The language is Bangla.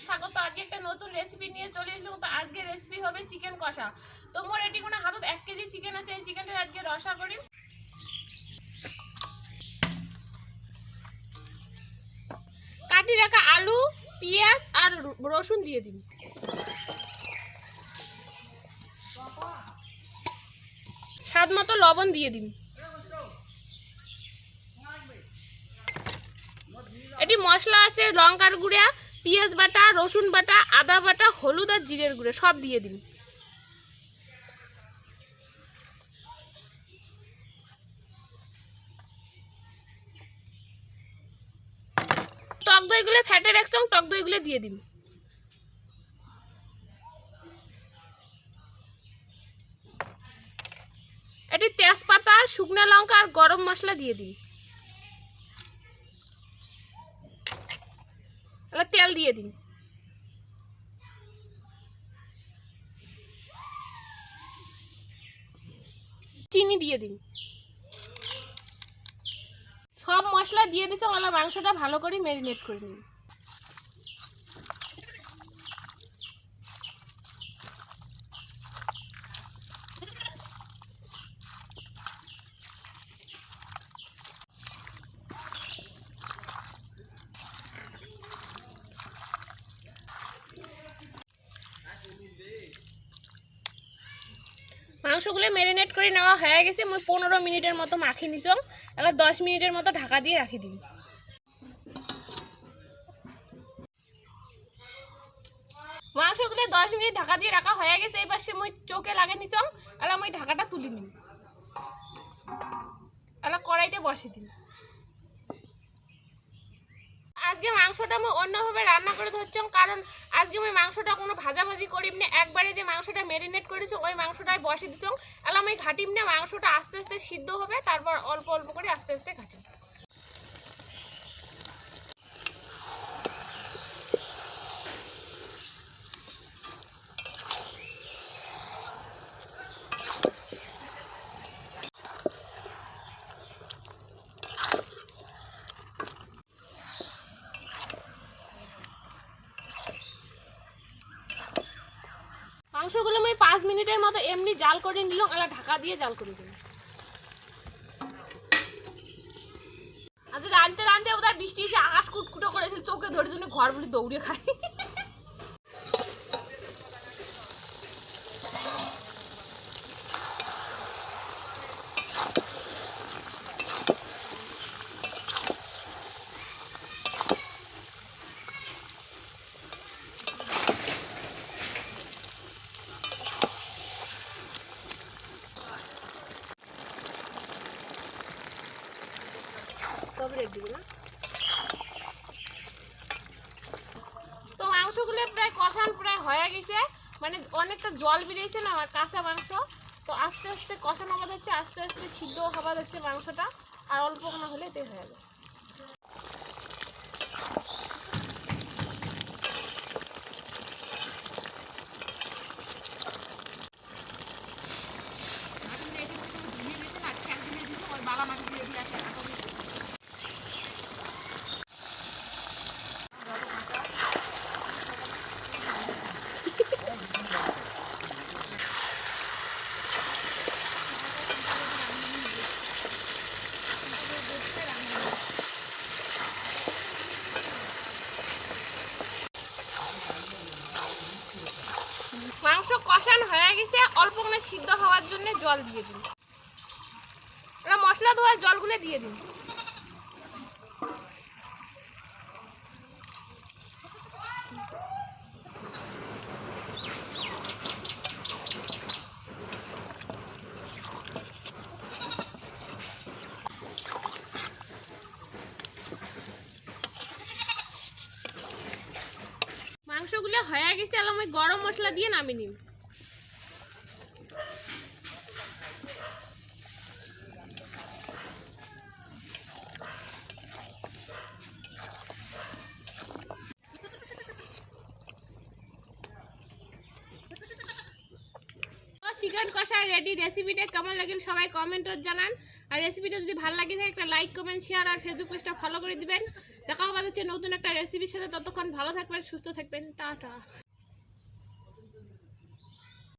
স্বাগত। আজকে একটা নতুন রেসিপি নিয়ে চলে এসেছি। তো আজকে রেসিপি হবে চিকেন কষা। তো মোর এটি কোনো হাতত 1 কেজি চিকেন আছে। এই চিকেনটা আজকে রসা করি। কাটি রাখা আলু, পেঁয়াজ আর রসুন দিয়ে দিন। স্বাদ মতো লবণ দিয়ে দিন। এটি মশলা আছে লঙ্কার গুঁড়া, পেঁয়াজ বাটা, রসুন বাটা, আদা বাটা, হলুদ আর জিরের গুঁড়ো সব দিয়ে দিন। টক দইগুলো ফ্যাটে রাখছং, টক দইগুলো দিয়ে দিন। এটি তেজপাতা, শুকনো লঙ্কা আর গরম মশলা দিয়ে দিন। তেল দিয়ে দিন। চিনি দিয়ে দিন। সব মশলা দিয়ে দিচ্ছ, মাংসটা ভালো করে ম্যারিনেট করে নিন। মাংসগুলো ম্যারিনেট করে নেওয়া হয়ে গেছে। মই 15 মিনিটের মতো মাখি নিছং। তাহলে 10 মিনিটের মতো ঢাকা দিয়ে রাখি দিন। মাংসগুলো 10 মিনিট ঢাকা দিয়ে রাখা হয়ে গেছে। এই পাশে মই চোখে লাগে নিছং। আর মই ঢাকাটা তুলি নিন। আর কড়াইতে বসে দিন। আজকে মাংসটা আমি অন্যভাবে রান্না করে ধরছং, কারণ আজকে আমি মাংসটা কোনো ভাজাভাজি করিম না। একবারে যে মাংসটা ম্যারিনেট করেছি ওই মাংসটাই বসে দিছং। এলাম আমি ঘাটিম না, মাংসটা আস্তে আস্তে সিদ্ধ হবে, তারপর অল্প অল্প করে আস্তে আস্তে ঘাটিম। মাংসগুলো আমি 5 মিনিটের মতো এমনি জাল করে নিলাম। এলা ঢাকা দিয়ে জাল করে দিলাম। আজ রানতে রানতে ওটা বৃষ্টি এসে আকাশ কুটকুটো করেছে, চোখে ধরে জন্য ঘর বলে দৌড়ে খাই। তো মাংসগুলো প্রায় কষান প্রায় হয়ে গেছে, মানে অনেকটা জল বেরিয়েছে না আমার কাঁচা মাংস। তো আস্তে আস্তে কষানো আবাদ হচ্ছে, আস্তে আস্তে সিদ্ধ হওয়া হচ্ছে মাংসটা। আর অল্প কোনো হলে এতে হয়ে যাবে। মাংস কষান হয়ে গেছে, অল্প করে সিদ্ধ হওয়ার জন্য জল দিয়ে দিন। মশলা ধোয়ার জলগুলো দিয়ে দিন। মাংসগুলো হয়ে গেছে, আমি গরম মশলা দিয়ে নামিয়ে নিন। চিকেন কষা রেডি। রেসিপিটা কেমন লাগল সবাই কমেন্টে জানান। আর রেসিপিটা যদি ভালো লাগে থাকে একটা লাইক, কমেন্ট, শেয়ার আর ফেসবুক পেজটা ফলো করে দিবেন। দেখা হবে দেখা হচ্ছে নতুন একটা রেসিপির সাথে। ততক্ষণ ভালো থাকবেন, সুস্থ থাকবেন, টাটা।